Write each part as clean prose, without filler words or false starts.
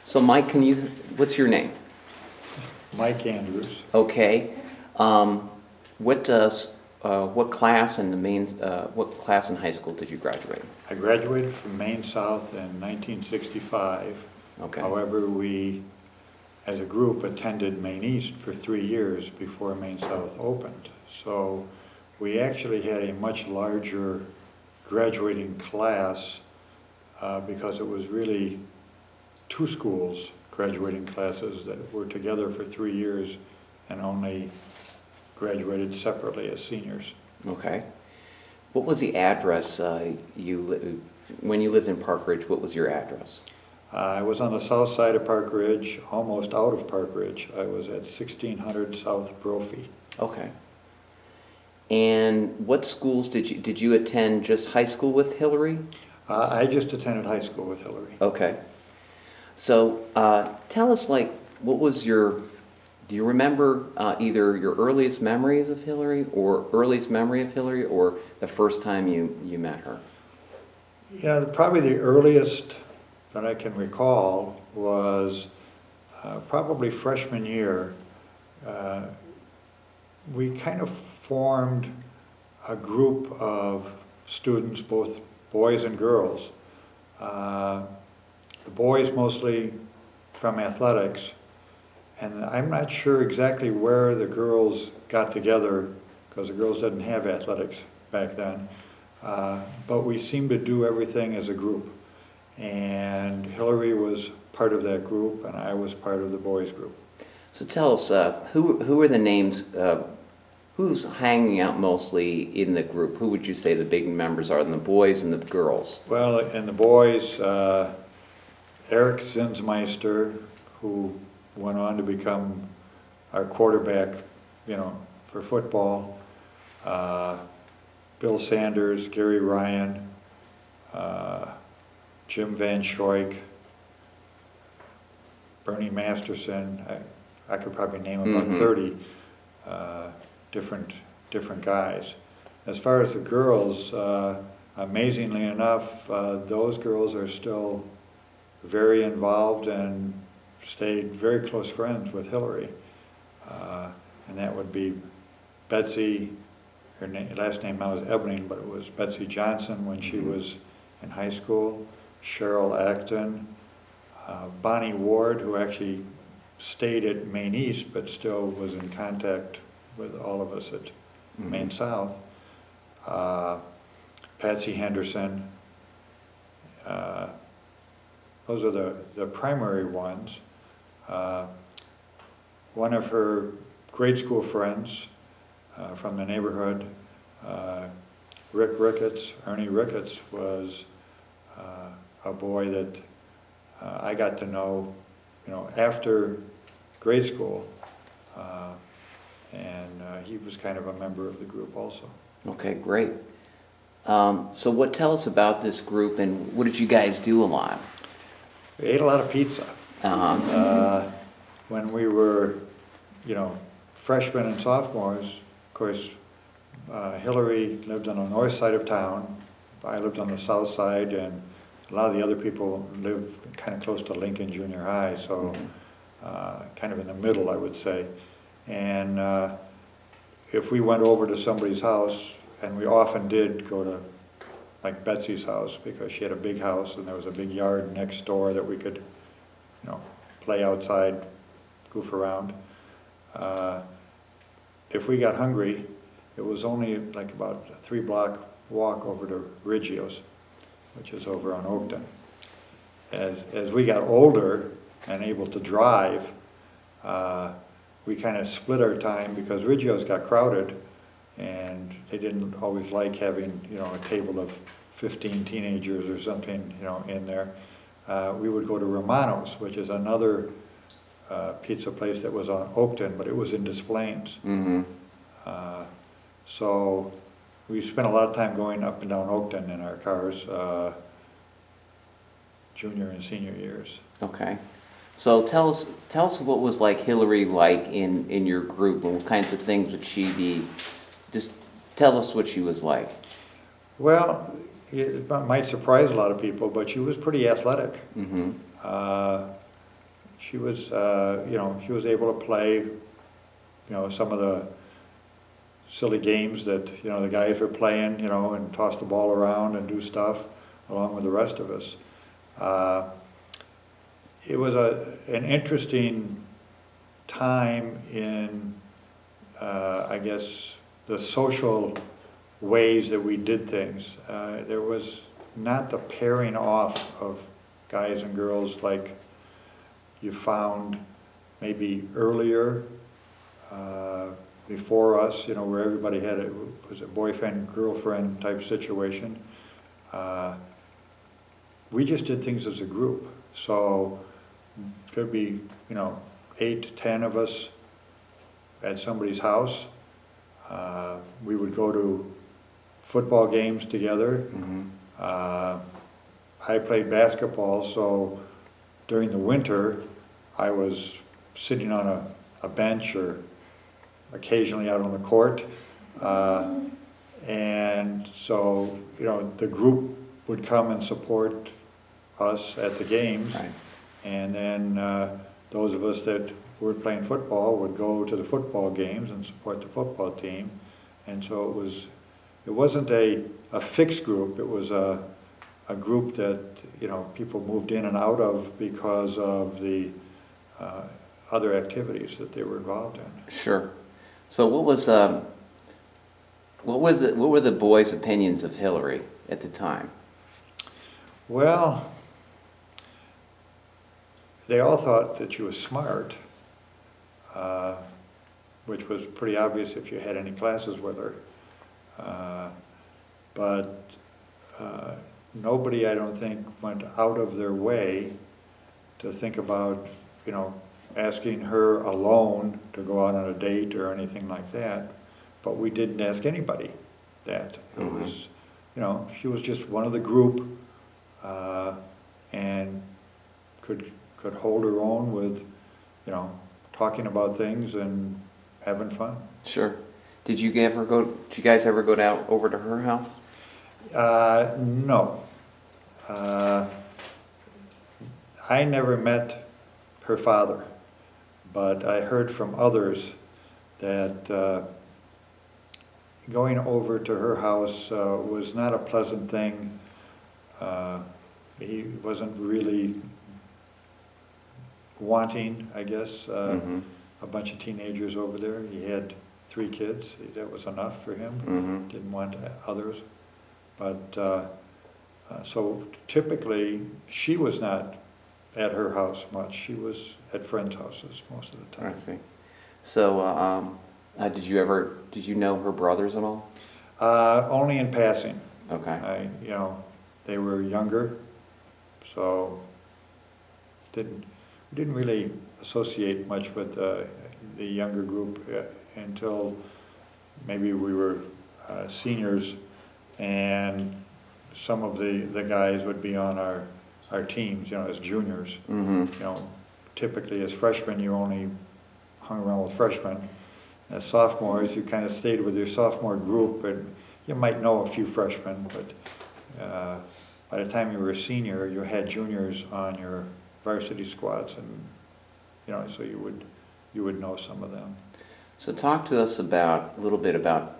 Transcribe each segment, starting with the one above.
So Mike, what's your name? Mike Andrews. Okay. What class in what class in high school did you graduate? I graduated from Maine South in 1965. Okay. However, we, as a group, attended Maine East for 3 years before Maine South opened. So we actually had a much larger graduating class because it was really two schools graduating classes that were together for 3 years and only graduated separately as seniors. Okay. What was the address when you lived in Park Ridge? What was your address? I was on the south side of Park Ridge, almost out of Park Ridge. I was at 1600 South Brophy. Okay. And what schools did you attend? Just high school with Hillary? I just attended high school with Hillary. Okay. So tell us, do you remember either your earliest memories of Hillary or earliest memory of Hillary or the first time you met her? Yeah, probably the earliest that I can recall was probably freshman year. We kind of formed a group of students, both boys and girls. The boys mostly from athletics, and I'm not sure exactly where the girls got together because the girls didn't have athletics back then, but we seemed to do everything as a group. And Hillary was part of that group, and I was part of the boys group. So tell us, who are the names, who's hanging out mostly in the group? Who would you say the big members are, the boys and the girls? Well, and the boys, Eric Zinsmeister, who went on to become our quarterback, for football. Bill Sanders, Gary Ryan, Jim Van Schoik, Bernie Masterson. I could probably name about 30 different guys. As far as the girls, amazingly enough, those girls are still very involved and stayed very close friends with Hillary. And that would be Betsy, her last name now is Ebling, but it was Betsy Johnson when she was in high school, Cheryl Acton, Bonnie Ward, who actually stayed at Maine East but still was in contact with all of us at Maine South, Patsy Henderson. Those are the primary ones. One of her grade school friends from the neighborhood, Rick Ricketts, Ernie Ricketts, was a boy that I got to know, after grade school, and he was kind of a member of the group also. Okay, great. So tell us about this group and what did you guys do a lot? We ate a lot of pizza. When we were, freshmen and sophomores, of course, Hillary lived on the north side of town. I lived on the south side, and a lot of the other people lived kind of close to Lincoln Junior High, so kind of in the middle, I would say. And if we went over to somebody's house, and we often did go to like Betsy's house because she had a big house and there was a big yard next door that we could, play outside, goof around. If we got hungry, it was only like about a 3-block walk over to Riggio's, which is over on Oakton. As we got older and able to drive, we kind of split our time because Riggio's got crowded and they didn't always like having, a table of 15 teenagers or something, in there. We would go to Romano's, which is another pizza place that was on Oakton, but it was in Des Plaines. So we spent a lot of time going up and down Oakton in our cars, junior and senior years. Okay. So tell us what was Hillary like in your group, and what kinds of things would she be? Just tell us what she was like. Well, it might surprise a lot of people, but she was pretty athletic. she was, she was able to play, some of the silly games that, the guys were playing, and toss the ball around and do stuff along with the rest of us. It was an interesting time in, I guess, the social ways that we did things. There was not the pairing off of guys and girls like you found maybe earlier, before us, where everybody was a boyfriend, girlfriend type situation. We just did things as a group. So could be, 8, 10 of us at somebody's house. We would go to football games together. I played basketball, so during the winter, I was sitting on a bench or occasionally out on the court. And so, the group would come and support us at the games. Right. And then those of us that were playing football would go to the football games and support the football team. And so it wasn't a fixed group, it was a group that, people moved in and out of because of the other activities that they were involved in. Sure. So what were the boys' opinions of Hillary at the time? Well, they all thought that she was smart, which was pretty obvious if you had any classes with her. But nobody, I don't think, went out of their way to think about, asking her alone to go out on a date or anything like that. But we didn't ask anybody that. It was, she was just one of the group, and could hold her own with, talking about things and having fun. Sure. Did you guys ever go down over to her house? No. I never met her father, but I heard from others that going over to her house was not a pleasant thing. He wasn't really wanting, I guess, a bunch of teenagers over there. He had 3 kids. That was enough for him. Didn't want others. But so typically, she was not at her house much. She was at friends' houses most of the time. I see. So, did you know her brothers at all? Only in passing. Okay. They were younger, so didn't really associate much with the younger group until maybe we were seniors, and some of the guys would be on our teams, as juniors. Typically as freshmen, you only hung around with freshmen. As sophomores, you kind of stayed with your sophomore group, and you might know a few freshmen, but by the time you were a senior, you had juniors on your varsity squads, and so you would know some of them. So talk to us a little bit about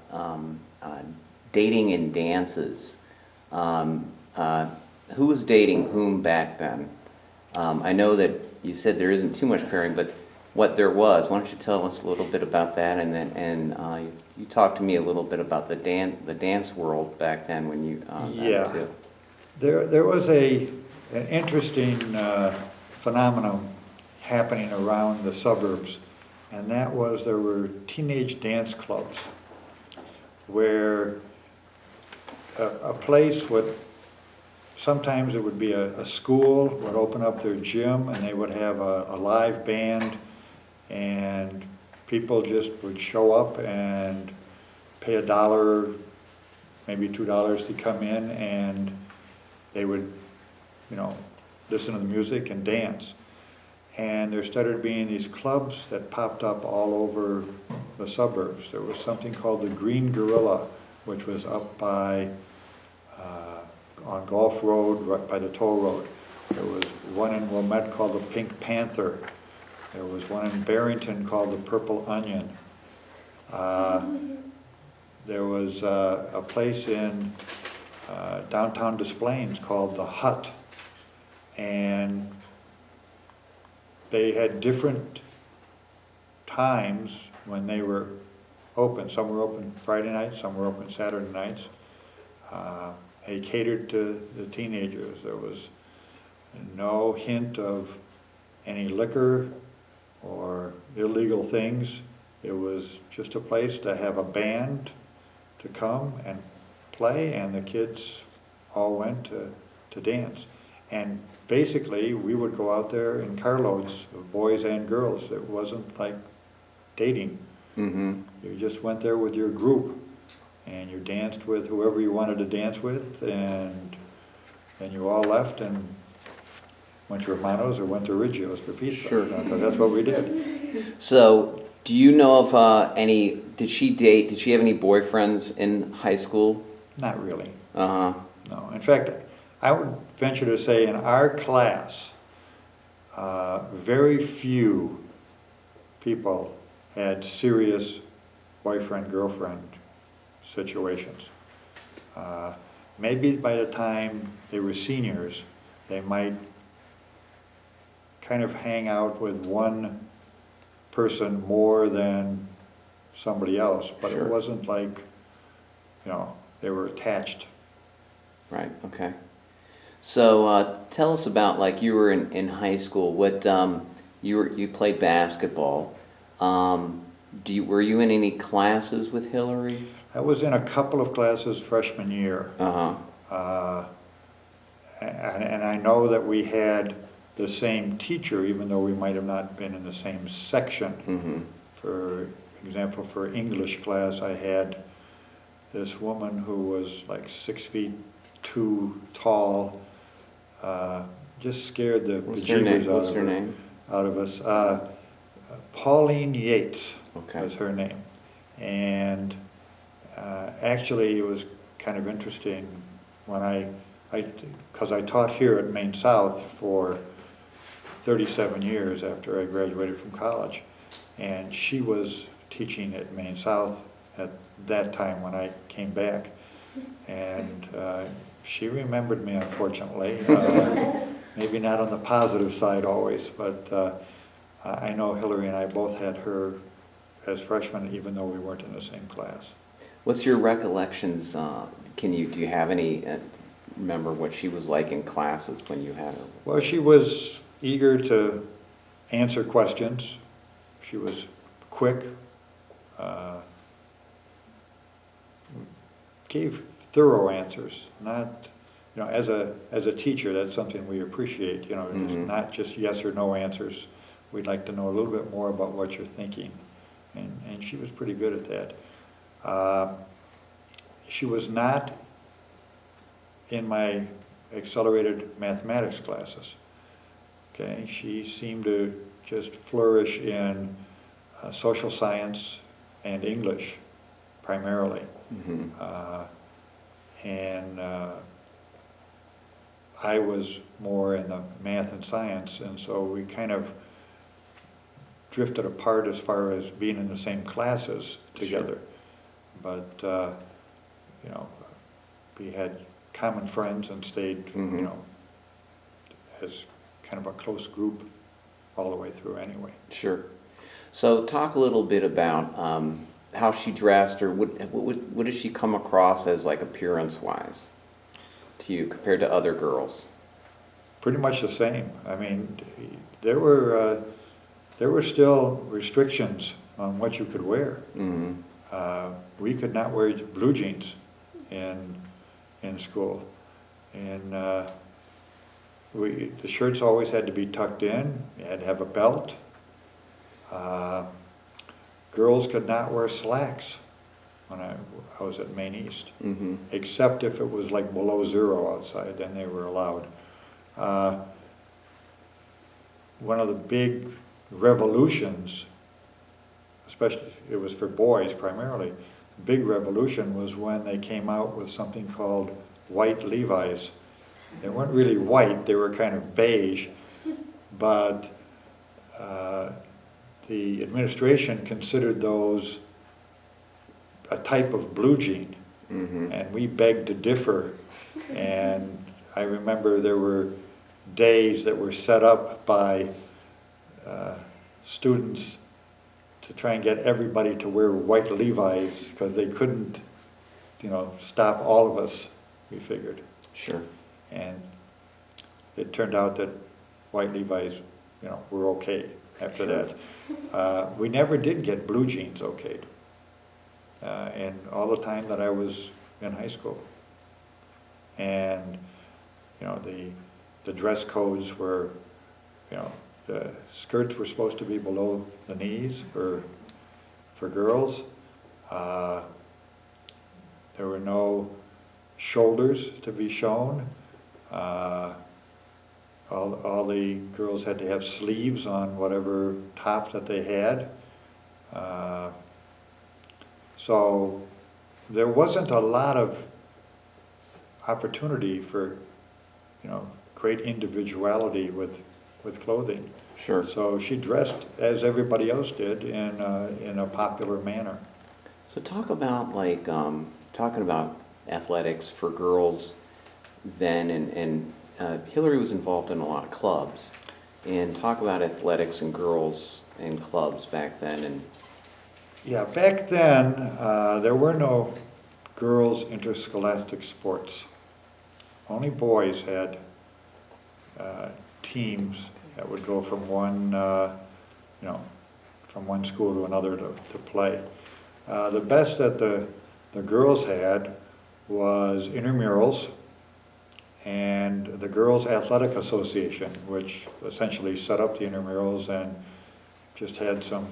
dating and dances. Who was dating whom back then? I know that you said there isn't too much pairing, but what there was, why don't you tell us a little bit about that, and you talked to me a little bit about the dance world back then when you yeah. There was an interesting phenomenon happening around the suburbs, and that was there were teenage dance clubs where a place would, sometimes it would be a school would open up their gym, and they would have a live band, and people just would show up and pay $1, maybe $2 to come in, and they would, listen to the music and dance. And there started being these clubs that popped up all over the suburbs. There was something called the Green Gorilla, which was up by, on Gulf Road, right by the toll road. There was one in Wilmette called the Pink Panther. There was one in Barrington called the Purple Onion. There was a place in downtown Des Plaines called the Hut. And they had different times when they were open. Some were open Friday nights, some were open Saturday nights. They catered to the teenagers. There was no hint of any liquor or illegal things. It was just a place to have a band to come and play, and the kids all went to dance. And basically, we would go out there in carloads of boys and girls. It wasn't like dating. Mm-hmm. You just went there with your group, and you danced with whoever you wanted to dance with, and then you all left and went to Romano's or went to Riggio's for pizza. Sure. Because that's what we did. So, do you know of did she have any boyfriends in high school? Not really. Uh-huh. No. In fact, I would venture to say in our class, very few people had serious boyfriend-girlfriend situations. Maybe by the time they were seniors, they might kind of hang out with one person more than somebody else, but Sure. it wasn't like, they were attached. Right, okay. So tell us about, like, you were in high school. What you played basketball. Were you in any classes with Hillary? I was in a couple of classes freshman year. Uh-huh. And I know that we had the same teacher, even though we might have not been in the same section. Mm-hmm. For example, for English class, I had this woman who was like 6'2" tall, just scared the What's her name? bejeebers out of us. Pauline Yates Okay. was her name. And actually, it was kind of interesting when because I taught here at Maine South for 37 years after I graduated from college. And she was teaching at Maine South at that time when I came back. And she remembered me, unfortunately. Maybe not on the positive side always, but I know Hillary and I both had her as freshmen, even though we weren't in the same class. What's your recollections? Do you have any, remember what she was like in classes when you had her? Well, she was eager to answer questions. She was quick, gave thorough answers. Not, as a teacher, that's something we appreciate. Mm-hmm. Not just yes or no answers. We'd like to know a little bit more about what you're thinking, and she was pretty good at that. She was not in my accelerated mathematics classes. Okay, she seemed to just flourish in social science and English primarily. Mm-hmm. And I was more in the math and science, and so we kind of drifted apart as far as being in the same classes together. Sure. But, we had common friends and stayed, Mm-hmm. as kind of a close group all the way through anyway. Sure. So talk a little bit about how she dressed, or what does she come across as, like, appearance-wise to you compared to other girls? Pretty much the same. I mean, there were still restrictions on what you could wear. Mm-hmm. We could not wear blue jeans in school, and the shirts always had to be tucked in. You had to have a belt. Girls could not wear slacks when I was at Maine East, Mm-hmm. except if it was like below zero outside, then they were allowed. One of the big revolutions, especially it was for boys primarily, the big revolution was when they came out with something called white Levi's. They weren't really white, they were kind of beige, but uh, the administration considered those a type of blue jean, and we begged to differ. And I remember there were days that were set up by students to try and get everybody to wear white Levi's because they couldn't, stop all of us, we figured. Sure. And it turned out that white Levi's, were okay after that. We never did get blue jeans okayed. And all the time that I was in high school. And, the dress codes were, the skirts were supposed to be below the knees for girls. There were no shoulders to be shown. All the girls had to have sleeves on whatever top that they had. So there wasn't a lot of opportunity for, great individuality with clothing. Sure. So she dressed as everybody else did in a popular manner. So talk about talking about athletics for girls then, and Hillary was involved in a lot of clubs. And talk about athletics and girls and clubs back then. And Yeah, back then, there were no girls' interscholastic sports. Only boys had teams that would go from one, from one school to another to play. The best that the girls had was intramurals and the Girls Athletic Association, which essentially set up the intramurals and just had some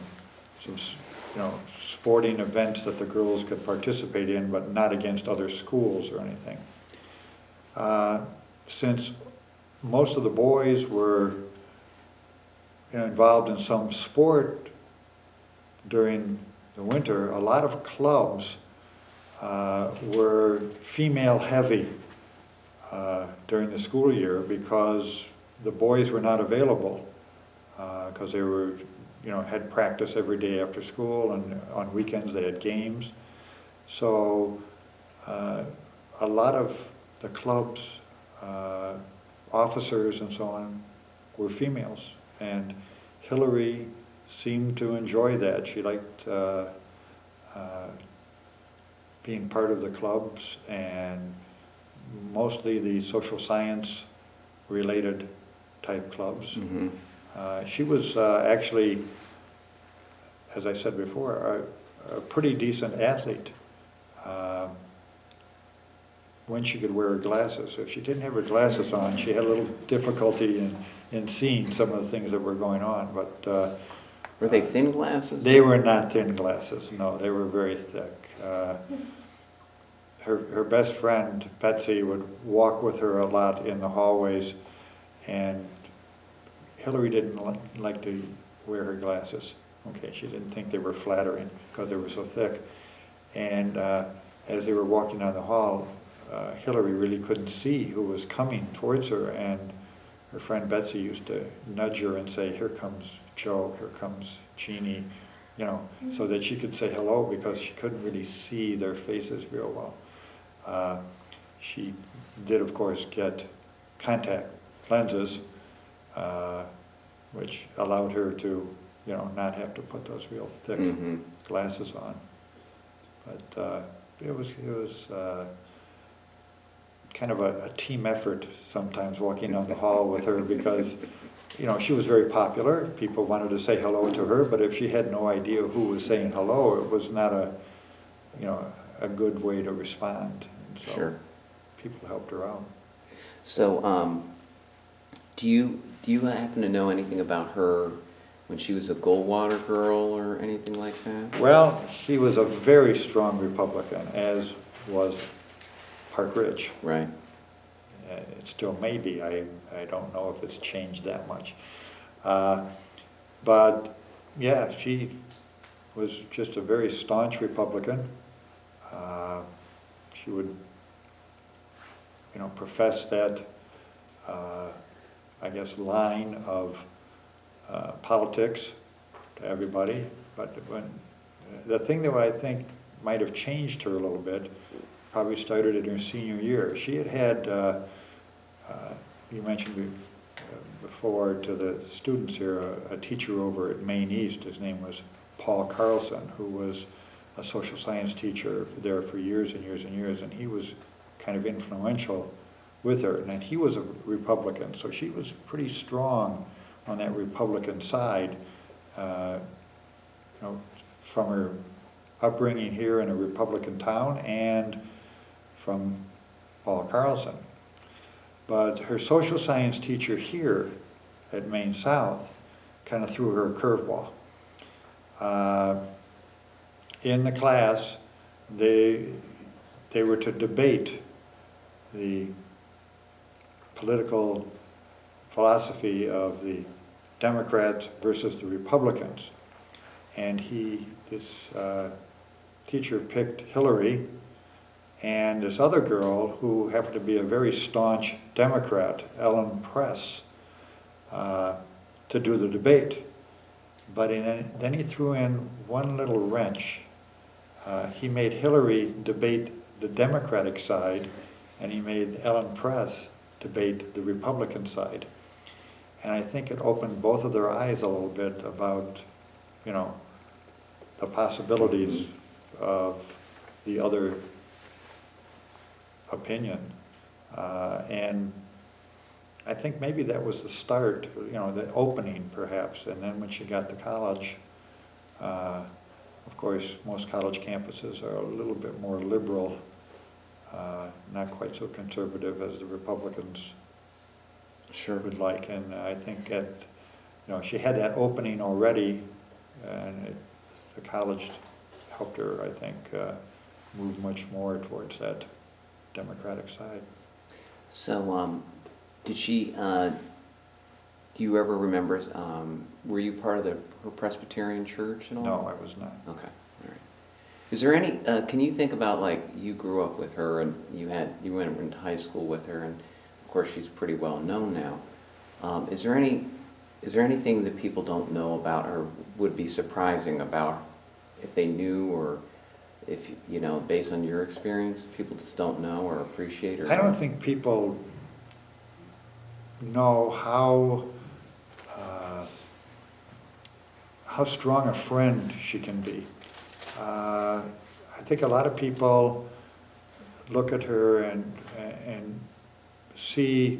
sporting events that the girls could participate in, but not against other schools or anything. Since most of the boys were involved in some sport during the winter, a lot of clubs were female heavy during the school year because the boys were not available because they were had practice every day after school, and on weekends they had games. So a lot of the club's officers and so on were females, and Hillary seemed to enjoy that. She liked being part of the clubs, and mostly the social science related type clubs. She was actually, as I said before, a pretty decent athlete when she could wear her glasses. If she didn't have her glasses on, she had a little difficulty in seeing some of the things that were going on. But were they thin glasses? They were not thin glasses, no, they were very thick. Her best friend, Betsy, would walk with her a lot in the hallways, and Hillary didn't like to wear her glasses. Okay, she didn't think they were flattering because they were so thick. And as they were walking down the hall, Hillary really couldn't see who was coming towards her, and her friend Betsy used to nudge her and say, "Here comes Joe, here comes Jeannie," so that she could say hello because she couldn't really see their faces real well. She did, of course, get contact lenses, which allowed her to, not have to put those real thick glasses on. But it was kind of a team effort sometimes walking down the hall with her because, she was very popular. People wanted to say hello to her, but if she had no idea who was saying hello, it was not a good way to respond. And so Sure. People helped her out. So, do you happen to know anything about her when she was a Goldwater girl or anything like that? Well, she was a very strong Republican, as was Park Ridge. Right. It still may be. I don't know if it's changed that much. But yeah, she was just a very staunch Republican. She would, profess that I guess, line of politics to everybody. But the thing that I think might have changed her a little bit probably started in her senior year. She had you mentioned before to the students here, a teacher over at Maine East. His name was Paul Carlson, who was a social science teacher there for years and years and years, and he was kind of influential with her. And he was a Republican, so she was pretty strong on that Republican side, from her upbringing here in a Republican town and from Paul Carlson. But her social science teacher here at Maine South kind of threw her a curveball. In the class, they were to debate the political philosophy of the Democrats versus the Republicans. And this teacher picked Hillary and this other girl who happened to be a very staunch Democrat, Ellen Press, to do the debate. But then he threw in one little wrench. He made Hillary debate the Democratic side, and he made Ellen Press debate the Republican side. And I think it opened both of their eyes a little bit about, the possibilities of the other opinion. And I think maybe that was the start, the opening perhaps. And then when she got to college, of course, most college campuses are a little bit more liberal, not quite so conservative as the Republicans Sure. would like. And I think she had that opening already, and the college helped her, I think, move much more towards that Democratic side. So, did she, do you ever remember, were you part of her Presbyterian church at all? No, I was not. Okay, all right. Is there any, can you think about, like, you grew up with her and you went into high school with her, and of course she's pretty well known now. Is there anything that people don't know about her would be surprising about if they knew, or if, based on your experience, people just don't know or appreciate her? I don't think people know how strong a friend she can be. I think a lot of people look at her and see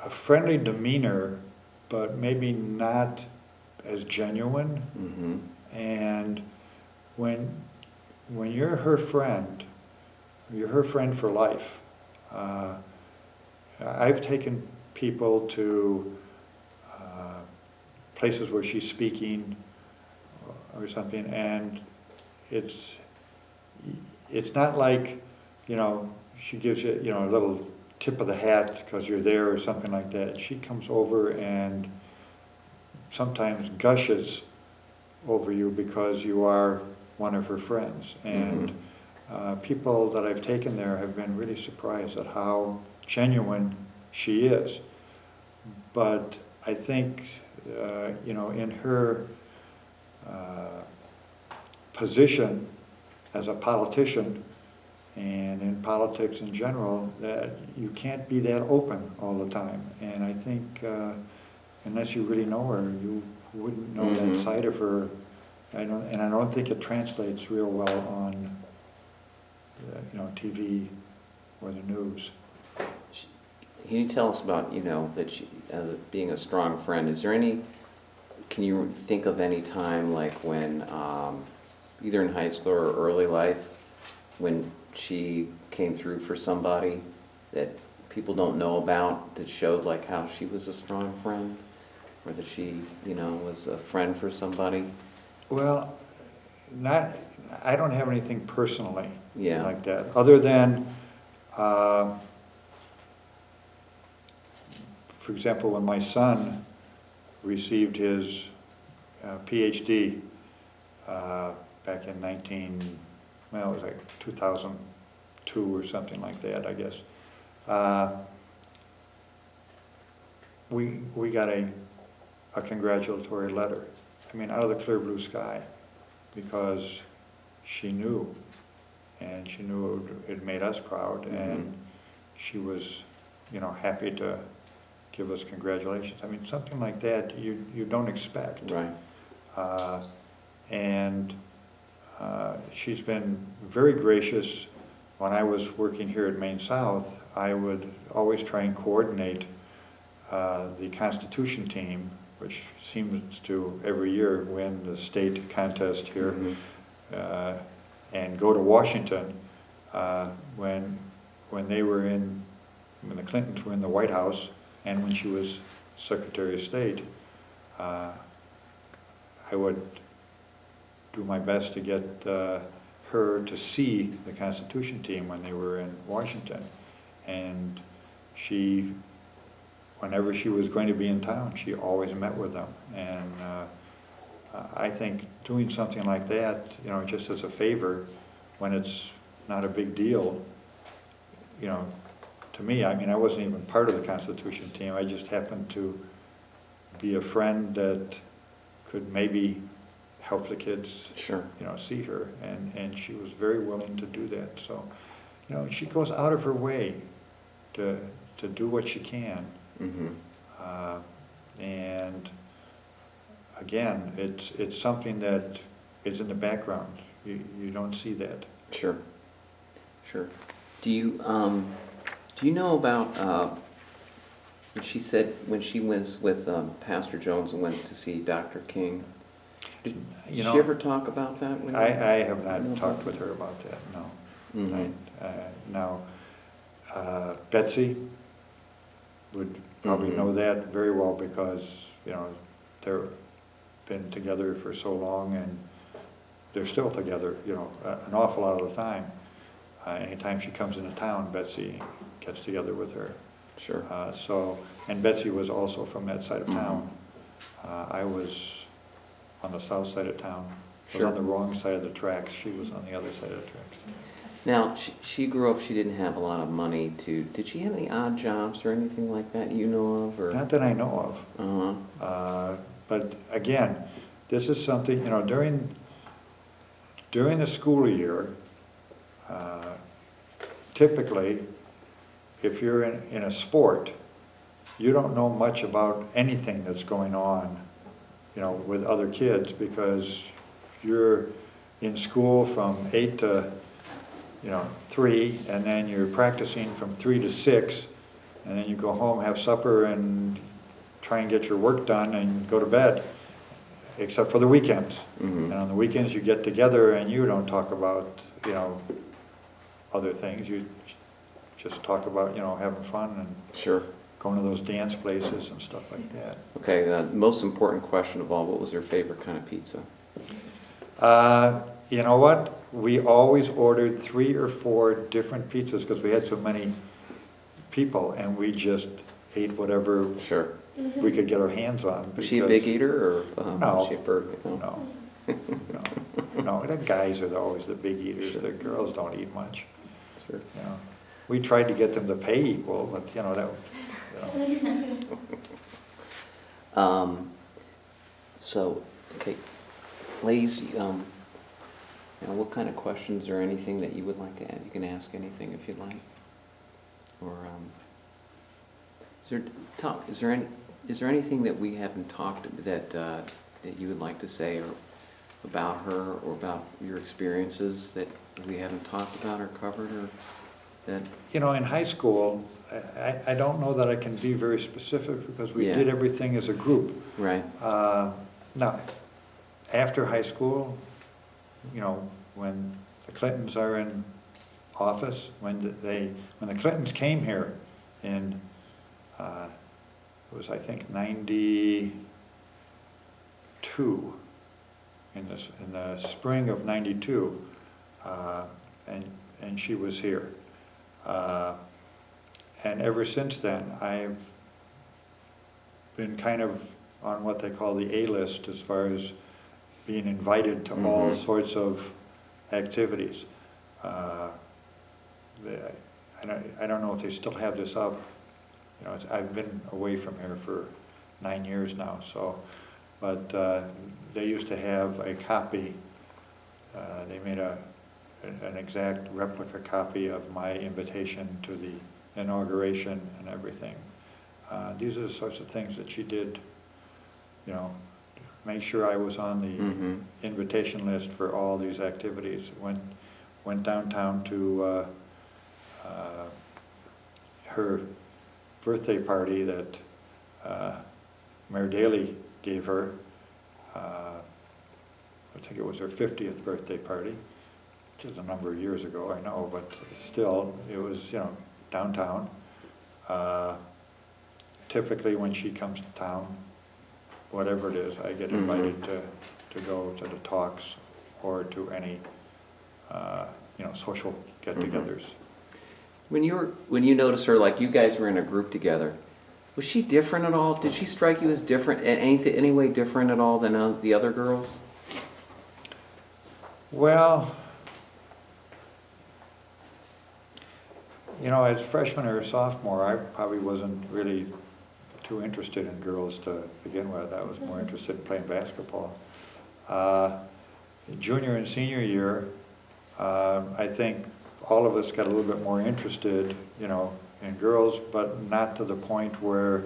a friendly demeanor, but maybe not as genuine. Mm-hmm. And when you're her friend for life. I've taken people to places where she's speaking or something, and it's not like, she gives you, a little tip of the hat because you're there or something like that. She comes over and sometimes gushes over you because you are one of her friends. And people that I've taken there have been really surprised at how genuine she is. But I think, in her position as a politician and in politics in general, that you can't be that open all the time. And I think unless you really know her, you wouldn't know that side of her. I don't think it translates real well on TV or the news. Can you tell us about, that she, being a strong friend, can you think of any time like when, either in high school or early life, when she came through for somebody that people don't know about, that showed like how she was a strong friend, or that she, was a friend for somebody? Well, I don't have anything personally like that, other than, for example, when my son received his PhD back in it was like 2002 or something like that, I guess. we got a congratulatory letter. I mean, out of the clear blue sky, because she knew, and she knew it made us proud, and she was, you know, happy to give us congratulations. I mean, something like that you don't expect. Right. And she's been very gracious. When I was working here at Maine South, I would always try and coordinate the Constitution team, which seems to every year win the state contest here, and go to Washington when they were when the Clintons were in the White House, and when she was Secretary of State. I would do my best to get her to see the Constitution team when they were in Washington. And she, whenever she was going to be in town, she always met with them. And I think doing something like that, you know, just as a favor, when it's not a big deal, you know, to me, I mean, I wasn't even part of the Constitution team. I just happened to be a friend that could maybe help the kids, Sure. you know, see her, and she was very willing to do that. So, you know, she goes out of her way to do what she can. And again, it's something that is in the background. You don't see that. Sure. Sure. Do you know about when she said when she was with Pastor Jones and went to see Dr. King? Did You she know, ever talk about that? When I you have not know talked about with her about that, no. Mhm. Now, Betsy would probably know that very well because, you know, they've been together for so long and they're still together, you know, an awful lot of the time. Anytime she comes into town, Betsy gets together with her. Sure. And Betsy was also from that side of town. I was on the south side of town. I was Sure. on the wrong side of the tracks. She was on the other side of the tracks. Now, she grew up, she didn't have a lot of money did she have any odd jobs or anything like that you know of? Or? Not that I know of. Uh-huh. But again, this is something, you know, during the school year, typically, if you're in a sport, you don't know much about anything that's going on, you know, with other kids, because you're in school from 8 to, you know, 3, and then you're practicing from 3 to 6, and then you go home, have supper, and try and get your work done and go to bed, except for the weekends. And on the weekends, you get together and you don't talk about, you know, other things. You just talk about, you know, having fun and Sure. going to those dance places and stuff like that. Okay, most important question of all, what was her favorite kind of pizza? You know what? We always ordered 3 or 4 different pizzas because we had so many people, and we just ate whatever Sure. we could get our hands on. Was she a big eater, or No. was she a bird? No, no, the guys are always the big eaters. Sure. The girls don't eat much. Sure. You know, we tried to get them to pay equal, but you know that. You know. So, okay, ladies, now what kind of questions or anything that you would like to add? You can ask anything if you'd like. Or is there anything that we haven't talked that you would like to say or about her or about your experiences that we haven't talked about or covered or that? You know, in high school, I don't know that I can be very specific because we Yeah. did everything as a group. Right. Now, after high school, you know, when the Clintons are in office, when the Clintons came here in, it was I think 92, in the spring of 92, and she was here. And ever since then, I've been kind of on what they call the A-list as far as being invited to all sorts of activities. I don't know if they still have this up, I've been away from here for 9 years now, so, but they used to have a copy, they made an exact replica copy of my invitation to the inauguration and everything. These are the sorts of things that she did, make sure I was on the invitation list for all these activities. Went downtown to her birthday party that Mayor Daley gave her. I think it was her 50th birthday party, which is a number of years ago, I know, but still, it was, downtown. Typically, when she comes to town, whatever it is, I get invited to go to the talks or to any, social get-togethers. When you noticed her, like you guys were in a group together, was she different at all? Did she strike you as different, any way different at all than the other girls? Well, as freshman or sophomore, I probably wasn't really too interested in girls to begin with. I was more interested in playing basketball. Junior and senior year, I think all of us got a little bit more interested, in girls, but not to the point where,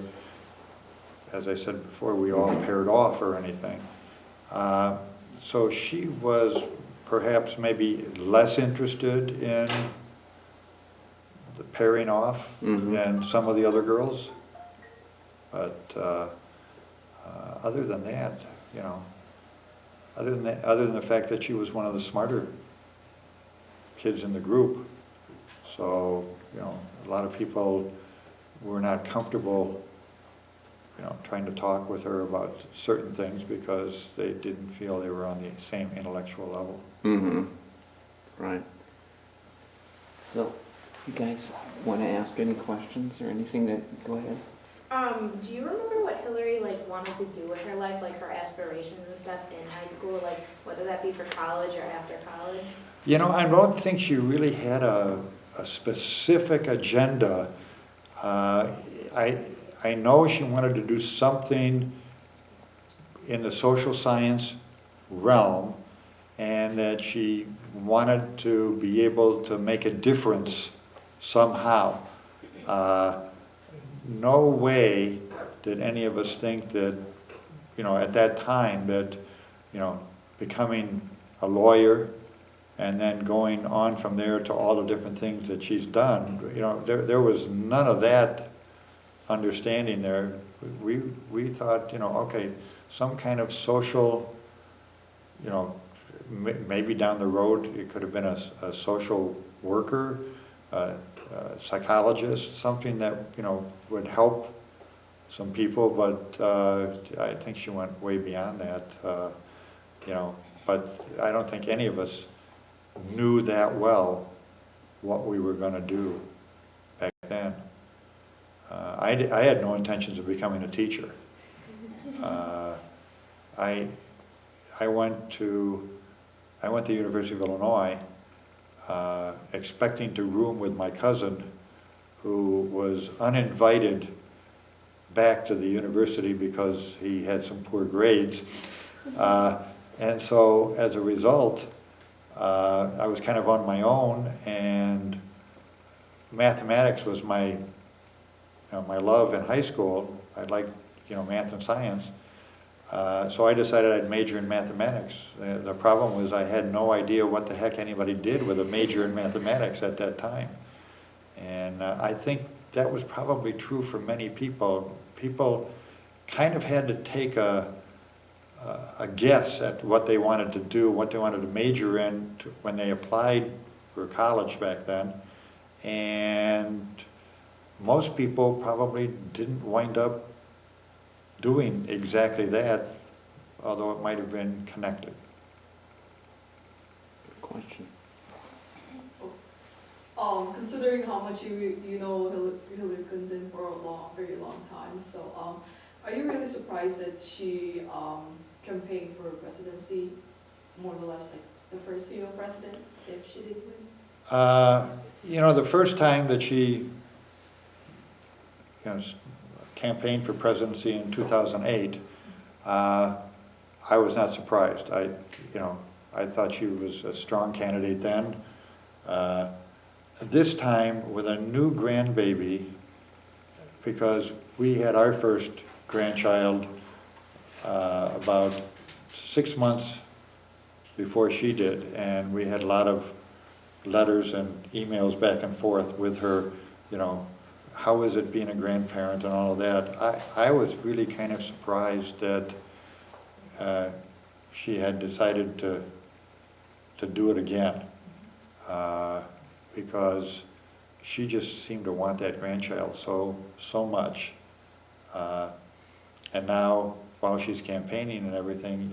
as I said before, we all paired off or anything. So she was perhaps maybe less interested in the pairing off than some of the other girls. But other than that, other than the fact that she was one of the smarter kids in the group, so a lot of people were not comfortable, trying to talk with her about certain things because they didn't feel they were on the same intellectual level. Right. So, you guys want to ask any questions or anything? Go ahead. Do you remember what Hillary wanted to do with her life, her aspirations and stuff in high school, whether that be for college or after college? I don't think she really had a specific agenda. I know she wanted to do something in the social science realm, and that she wanted to be able to make a difference somehow. No way did any of us think that, at that time that, becoming a lawyer and then going on from there to all the different things that she's done, there was none of that understanding there. We thought, okay, some kind of social, maybe down the road it could have been a social worker, psychologist, something that would help some people, but I think she went way beyond that, but I don't think any of us knew that well what we were going to do back then. I had no intentions of becoming a teacher. I went to the University of Illinois expecting to room with my cousin, who was uninvited back to the university because he had some poor grades. And so as a result, I was kind of on my own, and mathematics was my love in high school. I liked math and science. So I decided I'd major in mathematics. The problem was I had no idea what the heck anybody did with a major in mathematics at that time. And I think that was probably true for many people. People kind of had to take a guess at what they wanted to do, what they wanted to major in when they applied for college back then. And most people probably didn't wind up doing exactly that, although it might have been connected. Good question. Considering how much you know Hillary Clinton for a very long time, so are you really surprised that she campaigned for presidency, more or less like the first female president, if she did win? The first time that she campaigned for presidency in 2008, I was not surprised. I thought she was a strong candidate then. This time with a new grandbaby, because we had our first grandchild about 6 months before she did, and we had a lot of letters and emails back and forth with her, how is it being a grandparent and all of that. I was really kind of surprised that she had decided to do it again, because she just seemed to want that grandchild so much. And now, while she's campaigning and everything,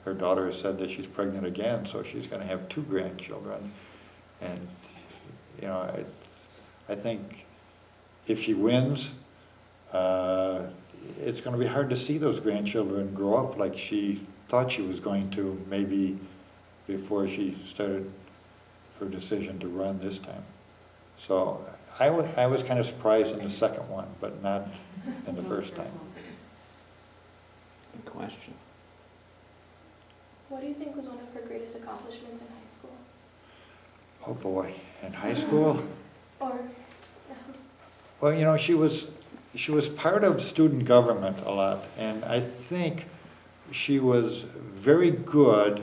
her daughter has said that she's pregnant again, so she's going to have 2 grandchildren. And I think if she wins, it's going to be hard to see those grandchildren grow up like she thought she was going to, maybe before she started her decision to run this time. So I was kind of surprised in the second one, but not in the first time. Good question. What do you think was one of her greatest accomplishments in high school? Oh boy, in high school? Or, Well, she was part of student government a lot, and I think she was very good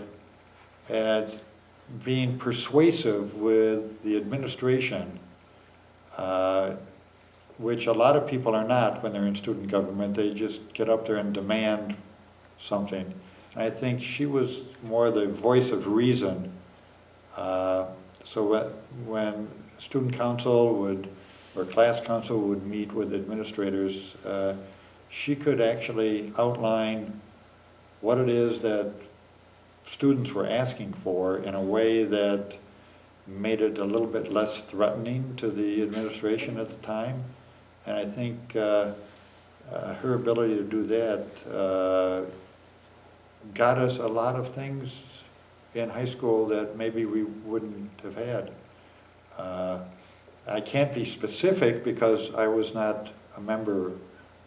at being persuasive with the administration, which a lot of people are not when they're in student government. They just get up there and demand something. And I think she was more the voice of reason. So when student council or class council would meet with administrators, she could actually outline what it is that students were asking for in a way that made it a little bit less threatening to the administration at the time. And I think her ability to do that got us a lot of things in high school that maybe we wouldn't have had. I can't be specific because I was not a member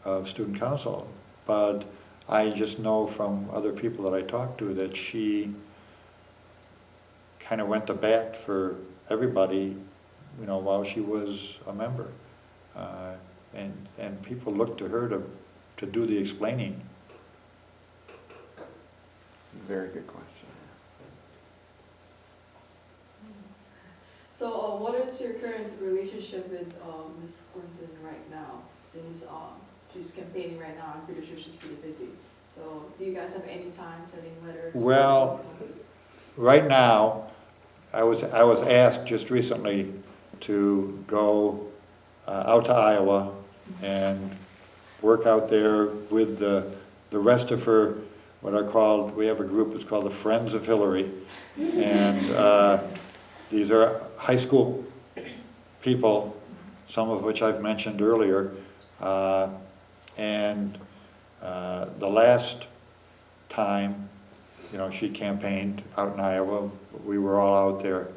of student council, but I just know from other people that I talked to that she kind of went to bat for everybody, while she was a member. And people looked to her to do the explaining. Very good question. So what is your current relationship with Ms. Clinton right now? Since she's campaigning right now, I'm pretty sure she's pretty busy. So do you guys have any time sending letters? Well, right now, I was asked just recently to go out to Iowa and work out there with the rest of her, we have a group that's called the Friends of Hillary. And these are high school people, some of which I've mentioned earlier. And the last time, she campaigned out in Iowa, we were all out there.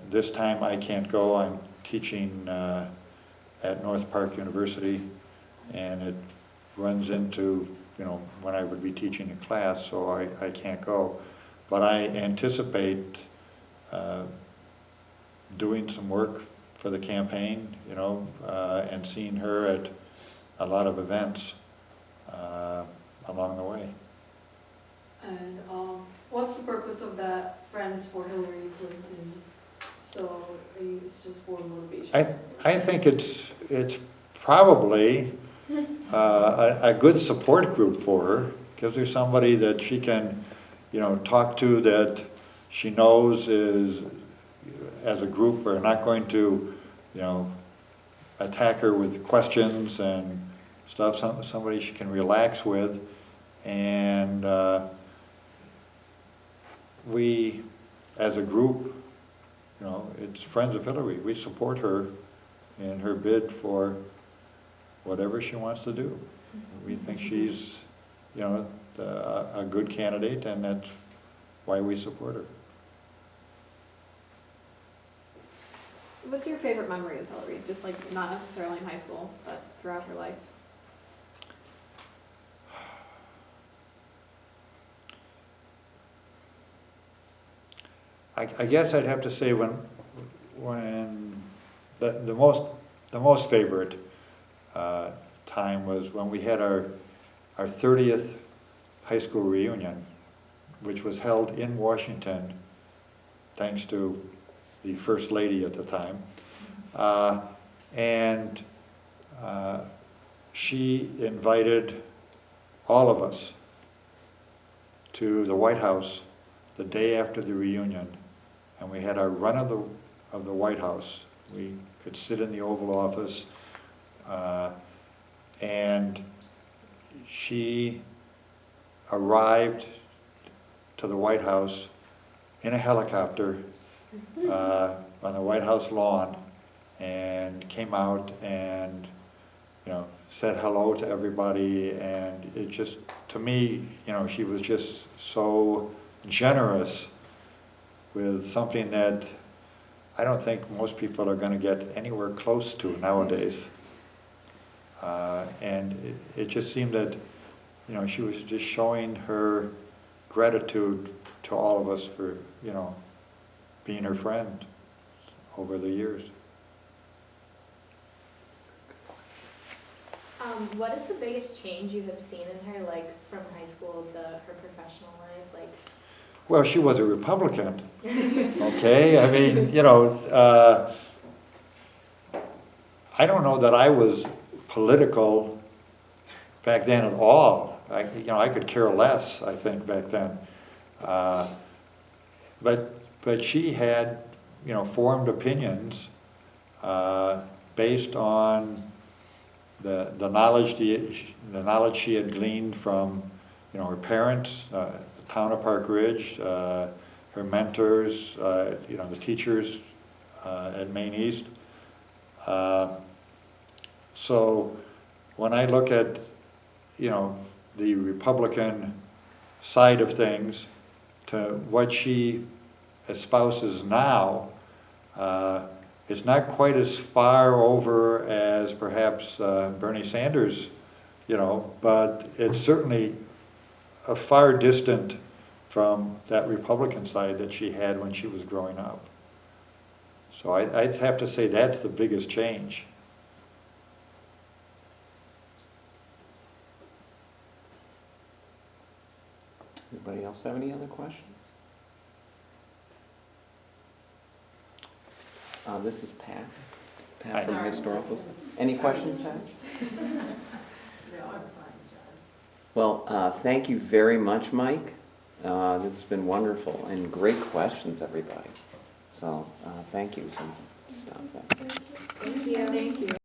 This time I can't go. I'm teaching at North Park University, and it runs into, when I would be teaching a class, so I can't go. But I anticipate doing some work for the campaign, and seeing her at a lot of events along the way. And what's the purpose of that Friends for Hillary Clinton? So it's just for motivation. I think it's probably a good support group for her. Gives her somebody that she can, talk to, that she knows is, as a group, are not going to, attack her with questions and stuff. Somebody she can relax with. And we, as a group, it's Friends of Hillary. We support her in her bid for whatever she wants to do. We think she's, a good candidate, and that's why we support her. What's your favorite memory of Hillary? Just like not necessarily in high school, but throughout her life? I guess I'd have to say when the most favorite time was when we had our 30th high school reunion, which was held in Washington, thanks to the First Lady at the time. And she invited all of us to the White House the day after the reunion, and we had our run of the White House. We could sit in the Oval Office, and she arrived to the White House in a helicopter on the White House lawn, and came out and, you know, said hello to everybody. And it just, to me, you know, she was just so generous with something that I don't think most people are going to get anywhere close to nowadays. And it just seemed that, you know, she was just showing her gratitude to all of us for, you know, being her friend over the years. What is the biggest change you have seen in her, like from high school to her professional life? Like, Well, she was a Republican, okay? I mean, you know, I don't know that I was political back then at all. You know, I could care less, I think, back then. But she had, you know, formed opinions based on the knowledge she had gleaned from, you know, her parents, the town of Park Ridge, her mentors, you know, the teachers at Maine East. So when I look at, you know, the Republican side of things to what she espouses now, it's not quite as far over as perhaps Bernie Sanders, you know, but it's certainly a far distant from that Republican side that she had when she was growing up. So I'd have to say that's the biggest change. Anybody else have any other questions? This is Pat. Pat from Sorry. Historical. Any questions, Pat? No, I'm fine, John. Well, thank you very much, Mike. This has been wonderful and great questions, everybody. So, thank you. thank you. Thank you.